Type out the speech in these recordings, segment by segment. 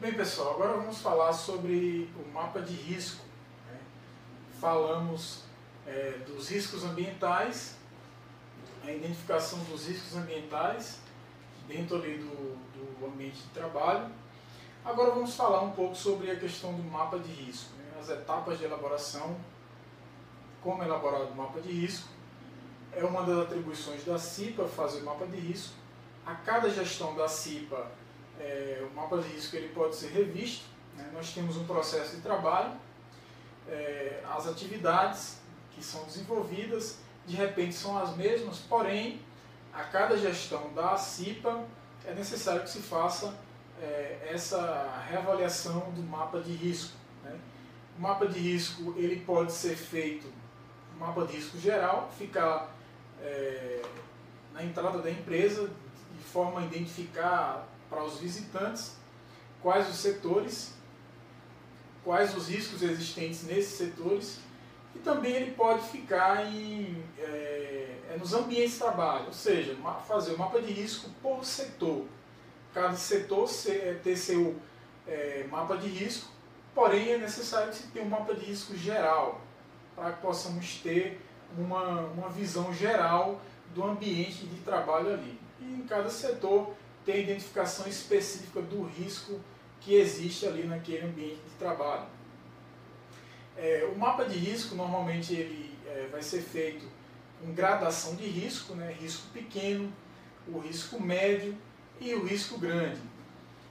Bem, pessoal, agora vamos falar sobre o mapa de risco, né? Falamos dos riscos ambientais, a identificação dos riscos ambientais dentro ali do ambiente de trabalho. Agora vamos falar um pouco sobre a questão do mapa de risco, né? As etapas de elaboração, como elaborar o mapa de risco. É uma das atribuições da CIPA fazer o mapa de risco. A cada gestão da CIPA, o mapa de risco ele pode ser revisto, né? Nós temos um processo de trabalho, as atividades que são desenvolvidas de repente são as mesmas, porém a cada gestão da CIPA é necessário que se faça essa reavaliação do mapa de risco, né? O mapa de risco ele pode ser feito, um mapa de risco geral, ficar na entrada da empresa, de forma a identificar para os visitantes quais os setores, quais os riscos existentes nesses setores, e também ele pode ficar nos ambientes de trabalho, ou seja, fazer o mapa de risco por setor. Cada setor ter seu mapa de risco, porém é necessário que se tenha um mapa de risco geral, para que possamos ter uma visão geral do ambiente de trabalho ali. E em cada setor tem a identificação específica do risco que existe ali naquele ambiente de trabalho. O mapa de risco, normalmente, ele vai ser feito com gradação de risco, né? Risco pequeno, o risco médio e o risco grande.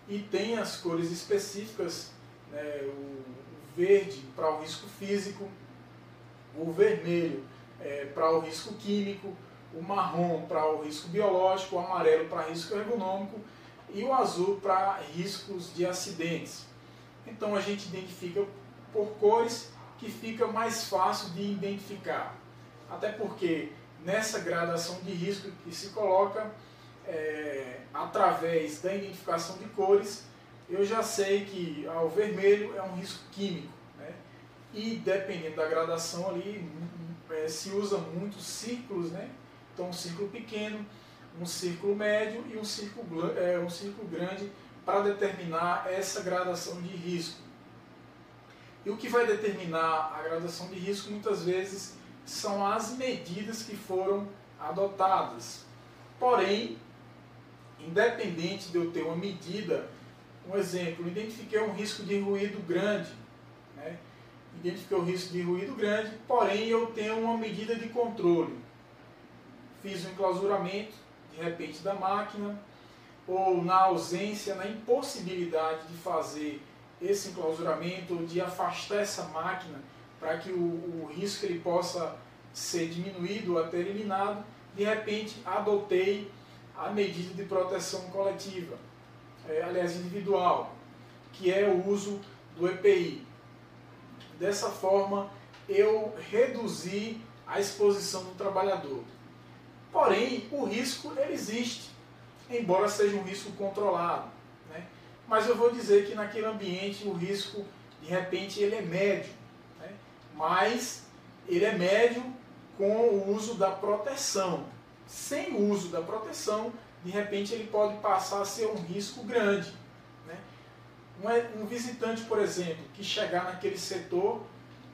E tem as cores específicas, né? O verde para o risco físico, o vermelho para o risco químico, o marrom para o risco biológico, o amarelo para risco ergonômico e o azul para riscos de acidentes. Então a gente identifica por cores que fica mais fácil de identificar. Até porque nessa gradação de risco que se coloca, através da identificação de cores, eu já sei que o vermelho é um risco químico, né? E dependendo da gradação ali, se usa muitos círculos, né? Então um círculo pequeno, um círculo médio e um círculo grande para determinar essa gradação de risco. E o que vai determinar a gradação de risco muitas vezes são as medidas que foram adotadas. Porém, independente de eu ter uma medida, um exemplo, identifiquei um risco de ruído grande, né? Identifiquei o risco de ruído grande, porém eu tenho uma medida de controle. Fiz um enclausuramento, de repente, da máquina, ou na ausência, na impossibilidade de fazer esse enclausuramento, ou de afastar essa máquina para que o risco ele possa ser diminuído ou até eliminado, de repente adotei a medida de proteção coletiva, aliás individual, que é o uso do EPI. Dessa forma eu reduzi a exposição do trabalhador. Porém, o risco ele existe, embora seja um risco controlado, né? Mas eu vou dizer que naquele ambiente o risco, de repente, ele é médio, né? Mas ele é médio com o uso da proteção. Sem o uso da proteção, de repente ele pode passar a ser um risco grande, né? Um visitante, por exemplo, que chegar naquele setor,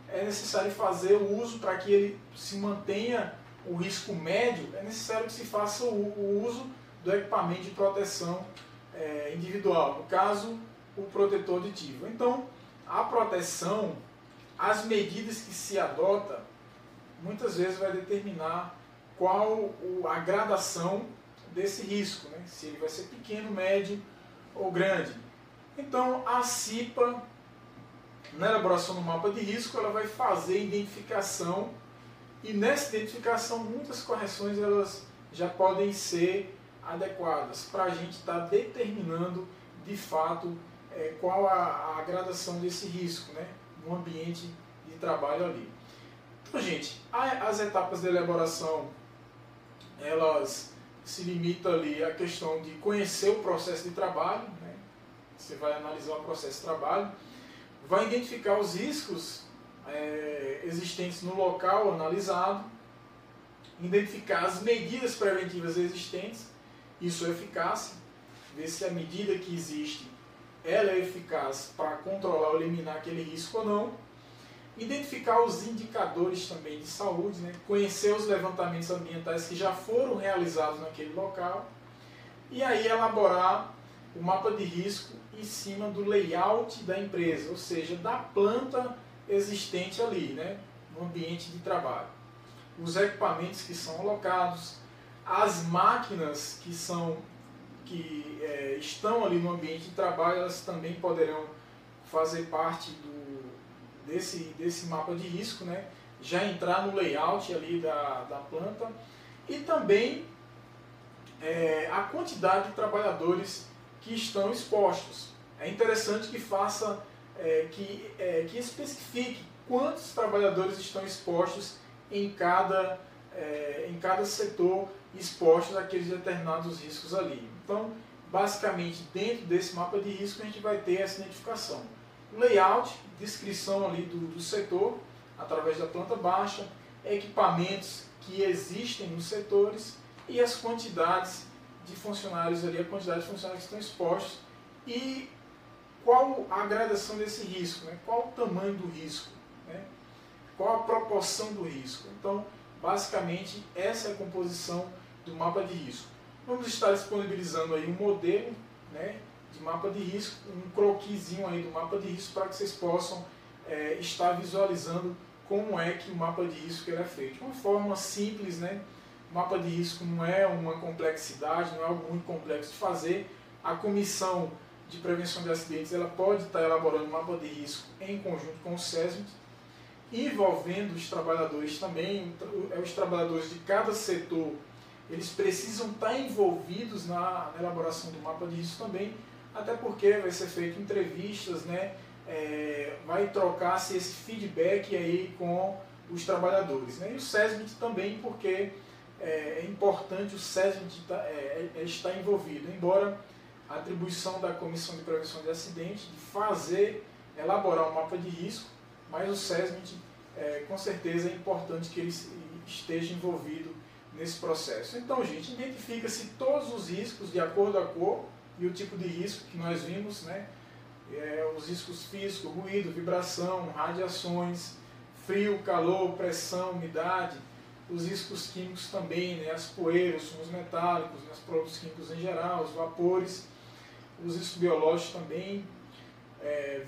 é necessário fazer o uso para que ele se mantenha o risco médio, é necessário que se faça o uso do equipamento de proteção individual, no caso, o protetor aditivo. Então, a proteção, as medidas que se adota, muitas vezes vai determinar qual a gradação desse risco, né? Se ele vai ser pequeno, médio ou grande. Então, a CIPA, na elaboração do mapa de risco, ela vai fazer a identificação, e nessa identificação muitas correções elas já podem ser adequadas para a gente estar determinando de fato qual a gradação desse risco, né, no ambiente de trabalho ali. Então, gente, as etapas de elaboração elas se limitam ali à questão de conhecer o processo de trabalho, né? Você vai analisar o processo de trabalho, vai identificar os riscos existentes no local analisado, identificar as medidas preventivas existentes e sua eficácia, ver se a medida que existe ela é eficaz para controlar ou eliminar aquele risco ou não, identificar os indicadores também de saúde, né? Conhecer os levantamentos ambientais que já foram realizados naquele local, e aí elaborar o mapa de risco em cima do layout da empresa, ou seja, da planta existente ali, né, no ambiente de trabalho. Os equipamentos que são alocados, as máquinas que estão ali no ambiente de trabalho, elas também poderão fazer parte desse mapa de risco, né, já entrar no layout ali da planta, e também a quantidade de trabalhadores que estão expostos. É interessante que faça, que especifique quantos trabalhadores estão expostos em cada setor, expostos àqueles determinados riscos ali. Então, basicamente, dentro desse mapa de risco, a gente vai ter essa identificação. O layout, descrição ali do setor, através da planta baixa, equipamentos que existem nos setores e as quantidades de funcionários ali, a quantidade de funcionários que estão expostos e qual a gradação desse risco, né? Qual o tamanho do risco, né? Qual a proporção do risco. Então, basicamente, essa é a composição do mapa de risco. Vamos estar disponibilizando aí um modelo, né, de mapa de risco, um croquisinho aí do mapa de risco para que vocês possam estar visualizando como é que o mapa de risco ele é feito. De uma forma simples, né? O mapa de risco não é uma complexidade, não é algo muito complexo de fazer. A Comissão de Prevenção de Acidentes ela pode estar elaborando um mapa de risco em conjunto com o SESMIT, envolvendo os trabalhadores também. Os trabalhadores de cada setor eles precisam estar envolvidos na elaboração do mapa de risco também, até porque vai ser feito entrevistas, né? Vai trocar-se esse feedback aí com os trabalhadores, né? E o SESMIT também, porque é importante o SESMIT estar envolvido, embora a atribuição da Comissão de Prevenção de Acidentes de elaborar um mapa de risco, mas o SESMIT, com certeza, é importante que ele esteja envolvido nesse processo. Então, gente, identifica-se todos os riscos de acordo com a cor e o tipo de risco que nós vimos, né? Os riscos físicos, ruído, vibração, radiações, frio, calor, pressão, umidade, os riscos químicos também, né? As poeiras, os fumos metálicos, né? Os produtos químicos em geral, os vapores, os riscos biológicos também,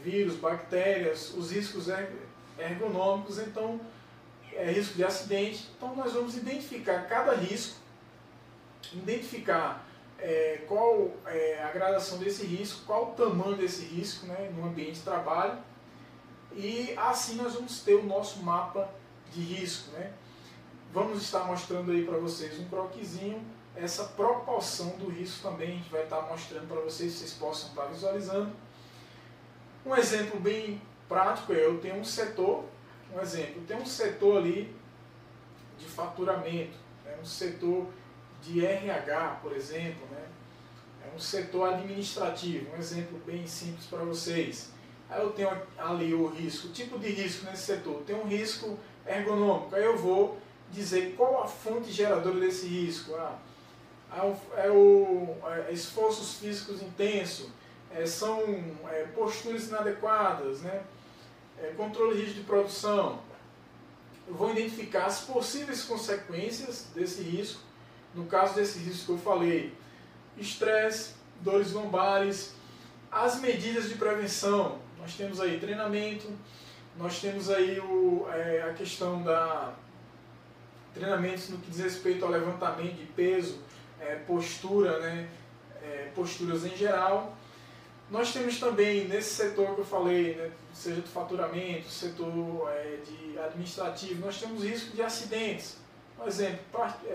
vírus, bactérias, os riscos ergonômicos, então, risco de acidente. Então, nós vamos identificar cada risco, identificar qual a gradação desse risco, qual o tamanho desse risco, né, no ambiente de trabalho, e assim nós vamos ter o nosso mapa de risco, né. Vamos estar mostrando aí para vocês um croquisinho, essa proporção do risco também a gente vai estar mostrando para vocês possam estar visualizando. Um exemplo bem prático eu tenho um setor, eu tenho um setor ali de faturamento, um setor de RH, por exemplo, né? É um setor administrativo, um exemplo bem simples para vocês. Aí eu tenho ali o risco, o tipo de risco nesse setor, tem um risco ergonômico, aí eu vou dizer qual a fonte geradora desse risco. Esforços físicos intensos, são posturas inadequadas, né? Controle rígido de produção. Eu vou identificar as possíveis consequências desse risco. No caso desse risco que eu falei, estresse, dores lombares, as medidas de prevenção. Nós temos aí treinamento, nós temos aí a questão da treinamentos no que diz respeito ao levantamento de peso, postura, né, posturas em geral. Nós temos também, nesse setor que eu falei, né, seja do faturamento, setor de administrativo, nós temos risco de acidentes. Por exemplo,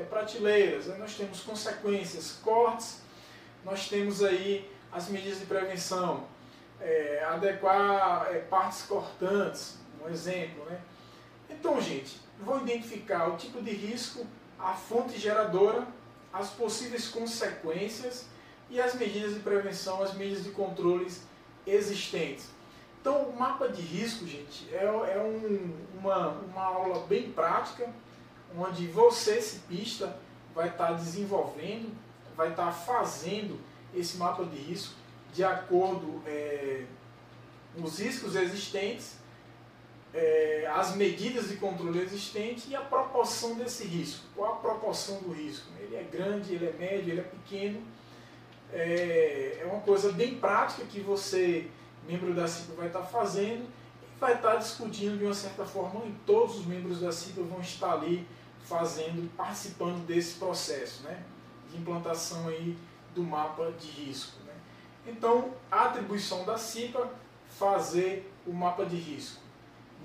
prateleiras, nós temos consequências, cortes, nós temos aí as medidas de prevenção, adequar partes cortantes, um exemplo, né? Então, gente, vou identificar o tipo de risco, a fonte geradora, as possíveis consequências e as medidas de prevenção, as medidas de controles existentes. Então, o mapa de risco, gente, uma aula bem prática, onde você, ciclista, vai estar desenvolvendo, vai estar fazendo esse mapa de risco. de acordo com os riscos existentes, as medidas de controle existentes e a proporção desse risco. Qual a proporção do risco? Ele é grande, ele é médio, ele é pequeno. É uma coisa bem prática que você, membro da CIPA, vai estar fazendo e vai estar discutindo de uma certa forma, e todos os membros da CIPA vão estar ali participando desse processo, né, de implantação aí do mapa de risco. Né. Então, a atribuição da CIPA, fazer o mapa de risco.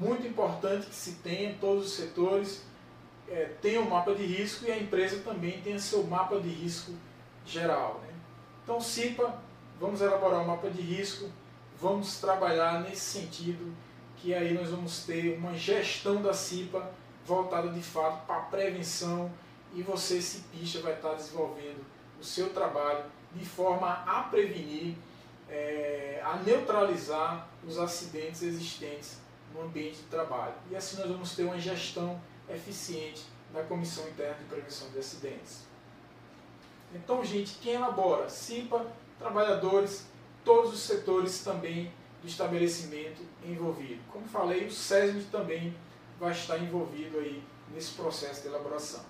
Muito importante que se tenha, todos os setores tenham um mapa de risco e a empresa também tenha seu mapa de risco geral. Né. Então, CIPA, vamos elaborar um mapa de risco, vamos trabalhar nesse sentido, que aí nós vamos ter uma gestão da CIPA voltada de fato para a prevenção, e você, cipista, vai estar desenvolvendo o seu trabalho de forma a prevenir, a neutralizar os acidentes existentes no ambiente de trabalho. E assim nós vamos ter uma gestão eficiente da Comissão Interna de Prevenção de Acidentes. Então, gente, quem elabora? CIPA, trabalhadores, todos os setores também do estabelecimento envolvido. Como falei, o SESMIT também vai estar envolvido aí nesse processo de elaboração.